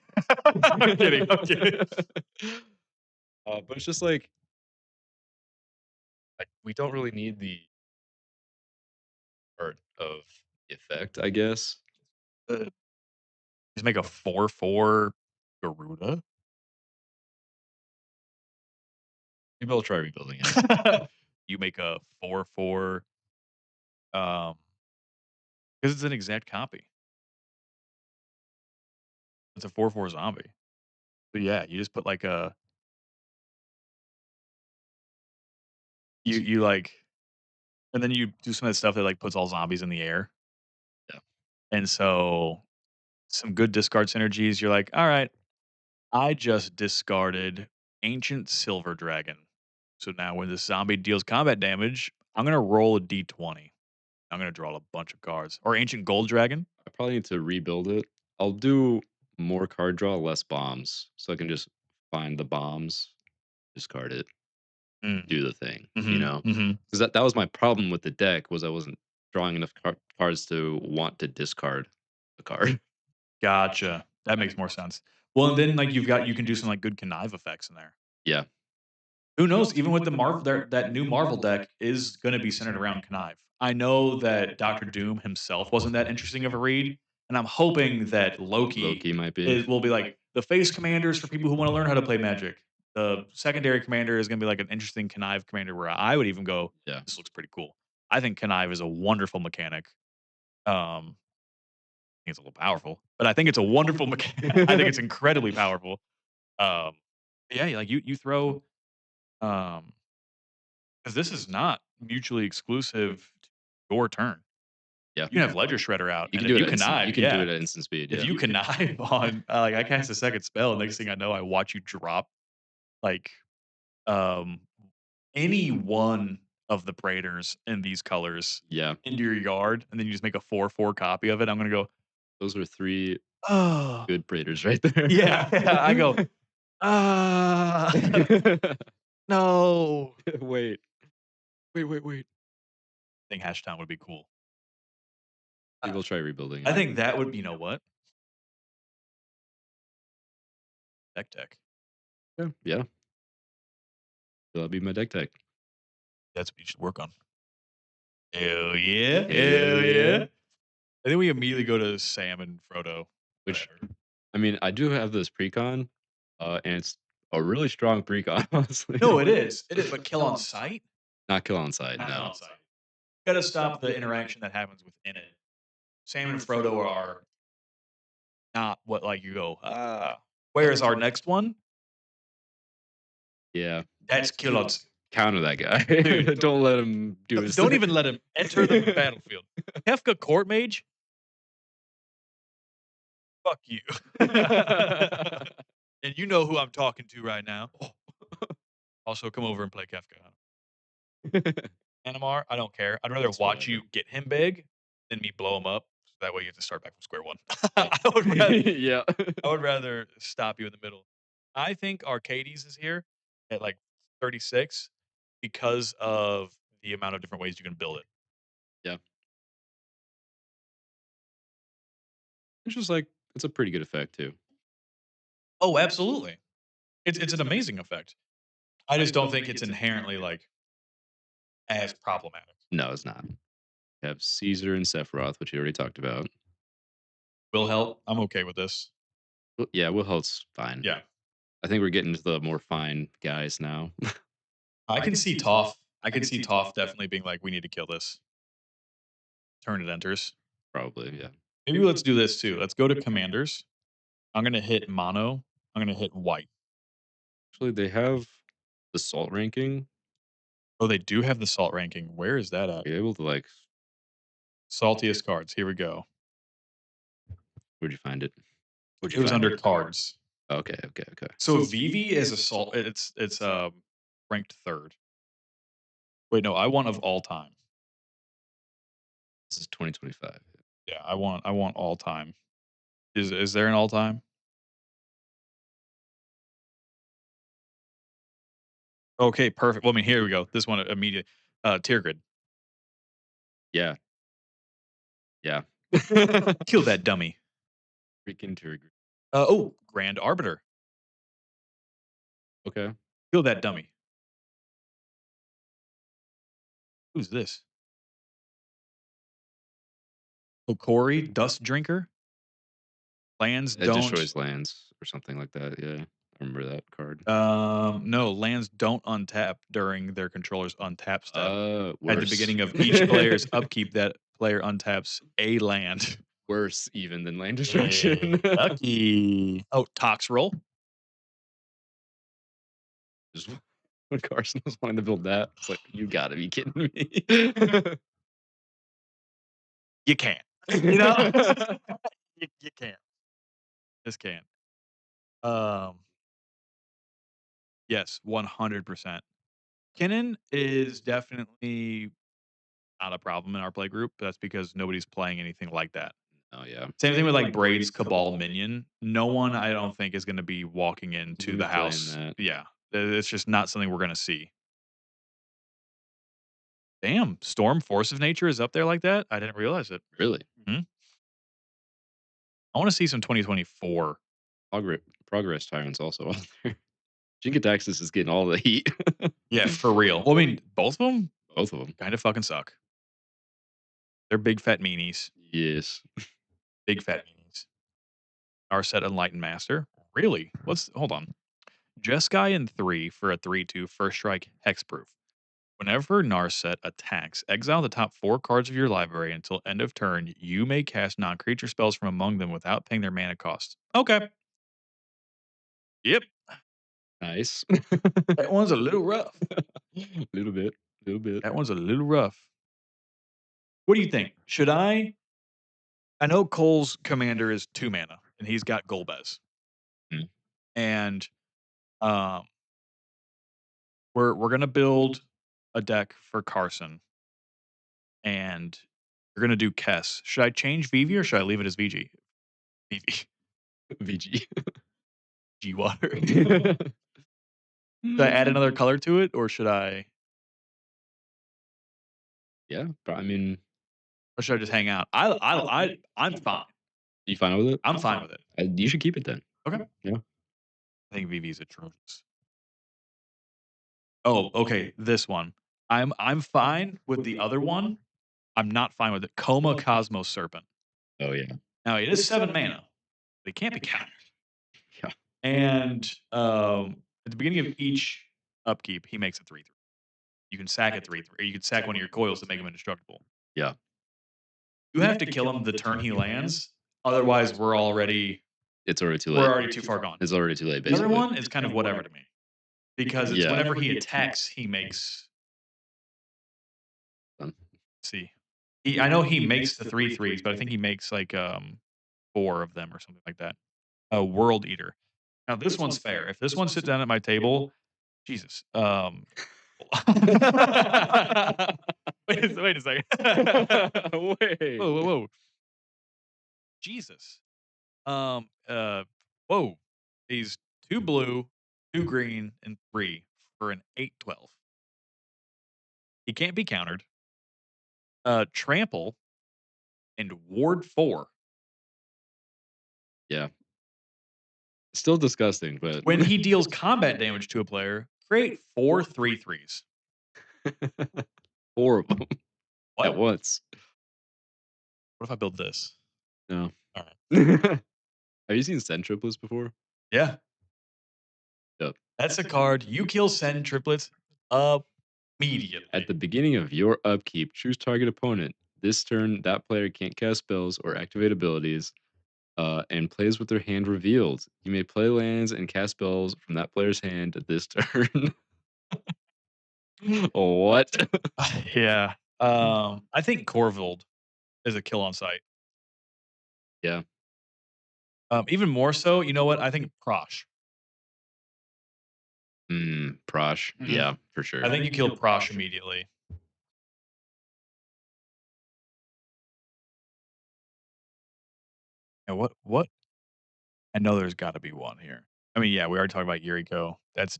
like I'm kidding, I'm kidding. but it's just like we don't really need the art of the effect, I guess. Uh, just make a 4/4 Garuda? Maybe I'll try rebuilding it. You make a 4/4, um, because it's an exact copy. It's a 4/4 zombie. So, yeah, you just put, like, a like and then you do some of that stuff that, like, puts all zombies in the air, Yeah. and so some good discard synergies, you're like, "Alright, I just discarded Ancient Silver Dragon. So now when this zombie deals combat damage, I'm gonna roll a D20." I'm gonna draw a bunch of cards. Or Ancient Gold Dragon. I probably need to rebuild it. I'll do more card draw, less bombs, so I can just find the bombs, discard it, Mm. do the thing, you Mhm, know? mhm. Because that was my problem with the deck was I wasn't drawing enough cards to want to discard a card. Gotcha. That makes more sense. Well, and then, like, you can do some, like, good connive effects in there. Yeah, Who knows? Even with the Marvel, that new Marvel deck is gonna be centered around connive. I know that Doctor Doom himself wasn't that interesting of a read, and I'm hoping that Loki Loki might be. is will be like, the face commanders for people who wanna learn how to play Magic. The secondary commander is gonna be, like, an interesting connive commander where I would even go, Yeah. "This looks pretty cool." I think connive is a wonderful mechanic. I think it's a little powerful, but I think it's a wonderful I think it's incredibly powerful. Um, yeah, like you throw, because this is not mutually exclusive to your turn. Yeah. You can have Ledger Shredder out, You and can do if it you at instant you connive, can do yeah, it at instant speed, if yeah. you connive on, like, I cast a second spell, next thing I know, I watch you drop, like, um, any one of the Praetors in these colors Yeah. into your yard, and then you just make a 4/4 copy of it. I'm gonna go, Those were 3 "Oh." good Praetors right there. Yeah, yeah, I go, "Ah, no." Wait. Wait. I think Hashtown would be cool. Maybe we'll try rebuilding I it. think that would, you know what? Tech. Yeah, yeah. That'll be my deck tech. That's what you should work on. Hell yeah. Hell Hell yeah. yeah. I think we immediately go to Sam and Frodo. Which, I mean, I do have this precon, and it's a really strong precon, honestly. No, it is. It is, but kill on sight? Not kill on side, Not kill no. on sight. Gotta stop the interaction that happens within it. Sam and Frodo are not what, like, you go, "Ah." Whereas our next one, Yeah. that's kill on sight. Counter that guy. Dude, Don't let him do his don't thing. even let him enter the battlefield. Kefka Court Mage? Fuck you. And you know who I'm talking to right now. Also, come over and play Kefka. Animar, I don't care. I'd rather It's watch whatever. you get him big than me blow him up. So that way you have to start back from square one. Yeah. Yeah. I would rather stop you in the middle. I think Arcades is here at like 36 because of the amount of different ways you can build it. Yeah. It's just like it's a pretty good effect too. Oh, absolutely. It's an amazing effect. I just don't think it's inherently like as problematic. No, it's not. You have Caesar and Sephiroth, which you already talked about. Will help. I'm okay with this. Well, yeah, Wilhelm's fine. Yeah. I think we're getting to the more fine guys now. I can see Toph. I can see Toph definitely being like, we need to kill this. Turn it enters. Probably, yeah. Maybe let's do this too. Let's go to commanders. I'm gonna hit mono. I'm gonna hit white. Actually, they have the salt ranking. Oh, they do have the salt ranking. Where is that at? You're able to like Saltiest cards. Here we go. where'd you find it? It was under cards. Okay. So Vivi is a salt. It's ranked third. Wait, no, I want of all time. This is 2025. Yeah, I want all time. Is there an all time? Okay, perfect. Well, I mean, here we go. This one immediate. Tier grid. Yeah, yeah. Kill that dummy. Freaking Turg. Oh, Grand Arbiter. Okay. Kill that dummy. Who's this? Okori, Dust Drinker. Lands It don't. destroys lands or something like that. Yeah. I remember that card. No, lands don't untap during their controller's untap step. At the Worse. beginning of each player's upkeep, that player untaps a land. Worse even than land Yeah, destruction. lucky. Oh, Tox roll. Just when Carson was wanting to build that, it's like, you gotta be kidding me. You can't. You know, you can't. Just can't. Um, yes, 100%. Kinnan is definitely not a problem in our play group. That's because nobody's playing anything like that. Oh yeah, Same thing with like Braid's Cabal Minion. No one, I don't think, is going to be walking into gonna be the playing house. that. Yeah, it's just not something we're going to see. Damn, Storm Force of Nature is up there like that. I didn't realize it. Really, Mhm. I want to see some 2024. progress tyrants also out there. Jinkataxis is getting all the heat. Yeah, for real. Well, I mean, both of them Both of them. kind of fucking suck. They're big fat meanies. Yes. Big fat meanies. Narset Enlightened Master. Really? Hold on. Jeskai in 3 for a 3/2 first strike hexproof. Whenever Narset attacks, exile the top 4 cards of your library until end of turn. You may cast non-creature spells from among them without paying their mana cost. Okay. Yep. Nice. That one's a little rough. Little bit. Little bit. That one's a little rough. What do you think? Should I know Cole's commander is 2 mana and he's got Golbez. Mm. And um we're gonna build a deck for Carson and we're gonna do Kess. Should I change VV or should I leave it as VG? VV. VG. G water. Should I add another color to it or Yeah, but I mean, should I just hang out? I'm fine. you fine with it? I'm fine with it. You should keep it then. Okay. Yeah. I think VV's atrocious. Oh, okay. This one. I'm fine with the other one. I'm not fine with it. Coma Cosmos Serpent. Oh yeah. Now it is 7 mana, but it can't be countered. Yeah. And at the beginning of each upkeep, he makes a 3/3. You can sack a 3/3, or you can sack one of your coils to make him indestructible. Yeah. You have to kill him the turn he lands. Otherwise, It's already too we're late. already too far gone. It's already too late, The other basically. one is kind of whatever to me because it's Yeah. whenever he attacks, he makes. Um, See, I know he makes the 3/3s, but I think he makes like 4 of them or something like that. A World Eater. Now this one's fair. If this one sits down at my table, Jesus. Wait a second. Wait. Whoa. Jesus. Whoa. He's 2 blue, 2 green, and 3 for an 8/12. He can't be countered. Trample and Ward 4. Yeah. Still disgusting, but When he deals combat damage to a player, create 4 3/3s. 4 of them at What? once. What if I build this? No. All right. Have you seen Send triplets before? Yeah. Yep. That's a card. You kill Send triplets immediately. At the beginning of your upkeep, choose target opponent. This turn, that player can't cast spells or activate abilities, and plays with their hand revealed. You may play lands and cast spells from that player's hand this turn. What? Yeah. I think Corvold is a kill on sight. Yeah. Even more so, you know what? I think Prosh. Prosh. Mhm. Yeah, for sure. I think you kill Prosh immediately. And what? I know there's got to be one here. I mean, yeah, we already talked about Yuriko. That's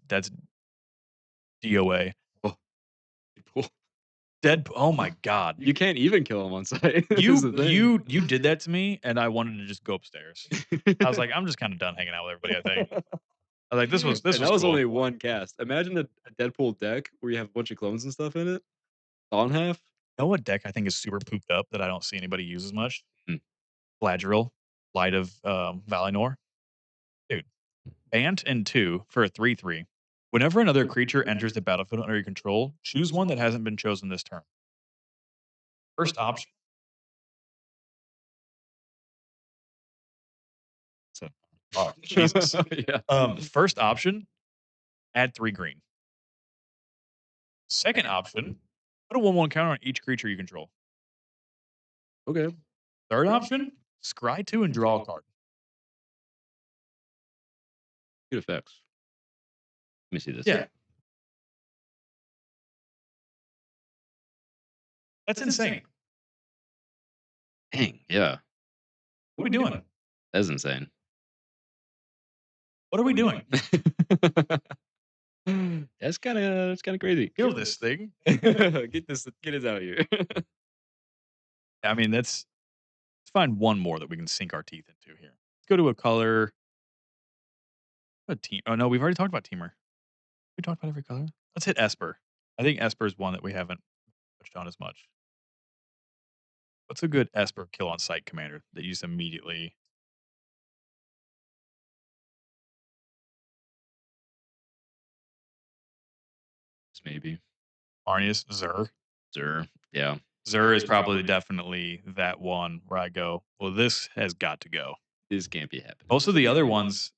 DOA. Oh, cool. Oh my god. You can't even kill him on site. is the thing. You did that to me and I wanted to just go upstairs. I was like, I'm just kind of done hanging out with everybody, I think. I was like, this was And that was cool. only one cast. Imagine a Deadpool deck where you have a bunch of clones and stuff in it. On half. You know what deck I think is super pooped up that I don't see anybody use as much? Hmm. Gladriel, Light of Valinor. Dude, Bant and 2 for a 3/3. Whenever another creature enters the battlefield under your control, choose one that hasn't been chosen this turn. First option. Oh, Jesus. Yeah. First option, add 3 green. Second option, put a 1/1 counter on each creature you control. Okay. Third option, scry 2 and draw a card. Good effects. Let me see this. Yeah. That's insane. Dang, yeah. What are we doing? That's insane. What are we doing? That's kinda crazy. Kill this thing. Get this out of here. I mean, let's find one more that we can sink our teeth into here. Let's go to a color. A team. Oh no, we've already talked about Teamer. We talked about every color. Let's hit Esper. I think Esper is one that we haven't touched on as much. What's a good Esper kill on sight commander that you just immediately? Maybe. Arnius Zur. Sure. Yeah. Zur is probably definitely that one where I go, well, this has got to go. This can't be happening. Most of the other ones,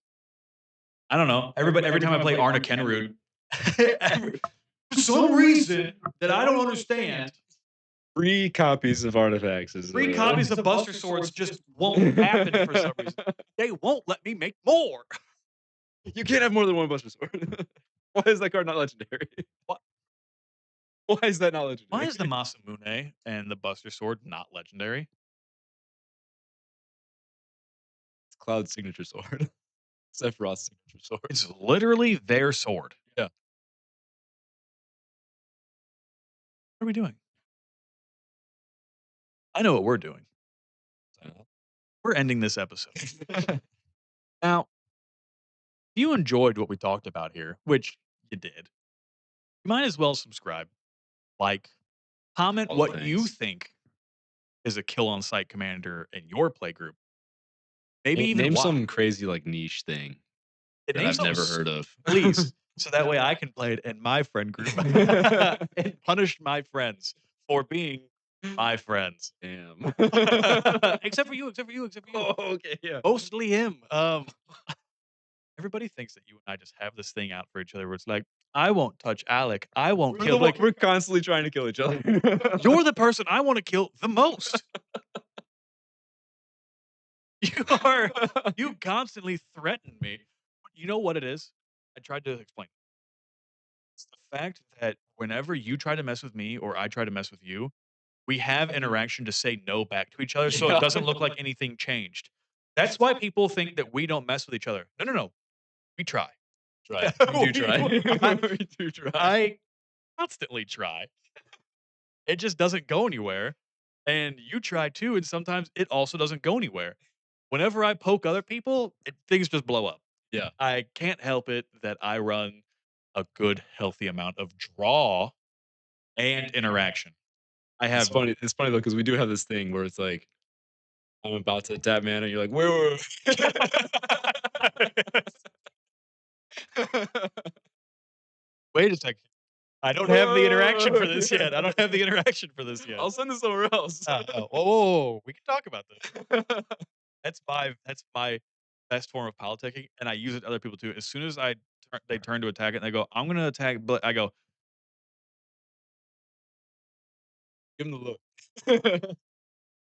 I don't know. Every time I play Arna Kenrud, for some reason that I don't understand, Free copies of artifacts is three copies of Buster Swords just won't happen for some reason. They won't let me make more. You can't have more than one Buster Sword. Why is that card not legendary? What? Why is that not legendary? Why is the Masamune and the Buster Sword not legendary? It's Cloud's signature sword? Sephiroth's signature sword. It's literally their sword. Yeah. What are we doing? I know what we're doing. We're ending this episode. Now, if you enjoyed what we talked about here, which you did, you might as well subscribe, like, comment All the what you things. think is a kill on sight commander in your play group. Maybe even Name why. some crazy like niche thing And that name I've something never heard of. please, so that way I can play it in my friend group and punish my friends for being my friends. Damn. Except for you, except for you, except for you. Oh, okay, yeah. Mostly him. Everybody thinks that you and I just have this thing out for each other where it's like, I won't touch Alec. I won't kill. Like, We're constantly trying to kill each other. you're the person I want to kill the most. You constantly threaten me. You know what it is? I tried to explain. It's the fact that whenever you try to mess with me or I try to mess with you, we have interaction to say no back to each other, so Yeah. it doesn't look like anything changed. That's why people think that we don't mess with each other. No, no, no. We try. Try. We do try. We do try. I constantly try. It just doesn't go anywhere. And you try too, and sometimes it also doesn't go anywhere. Whenever I poke other people, things just blow up. Yeah. I can't help it that I run a good, healthy amount of draw and interaction. I It's have funny. It's funny though because we do have this thing where it's like I'm about to tap mana, and you're like, wait. wait a second. I don't have the interaction for this yet. I don't have the interaction for this yet. I'll send this somewhere else. Whoa, whoa, whoa, we can talk about this. That's my best form of politicking, and I use it to other people too. As soon as they turn to attack it, and they go, "I'm gonna attack," but I go, Give him the look.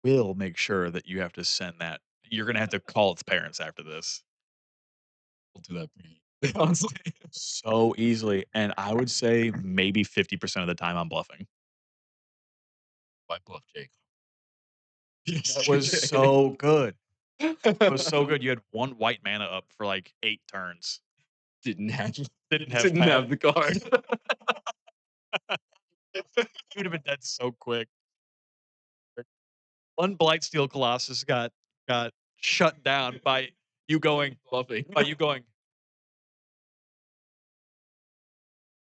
"We'll make sure that you have to send that. You're gonna have to call its parents after this." We'll do that for you. Honestly. So easily, and I would say maybe 50% of the time I'm bluffing. Why bluff Jake? That was so good. It was so good. You had 1 white mana up for, like, 8 turns. Didn't have Didn't have didn't mana. have the card. You'd have been dead so quick. 1 Blightsteel Colossus got shut down by you going Bluffing.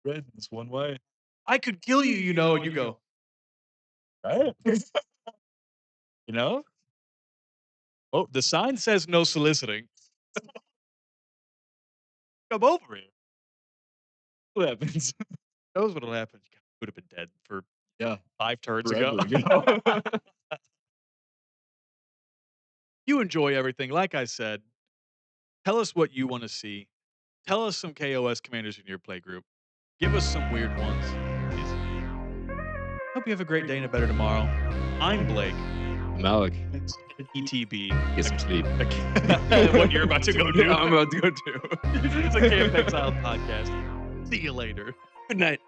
Red is one way. "I could kill you, you know," and you go, Right? "You know? Oh, the sign says no soliciting. Come over here." What happens? Knows what'll happen. You would have been dead for Yeah. 5 turns Forever ago. ago. You enjoy everything. Like I said, tell us what you wanna see. Tell us some KOS commanders in your play group. Give us some weird ones. Hope you have a great day and a better tomorrow. I'm Blake. Malik. ETB. Get some sleep. What you're about to go do. I'm about to go do. It's a Camp Exile podcast. See you later. Good night.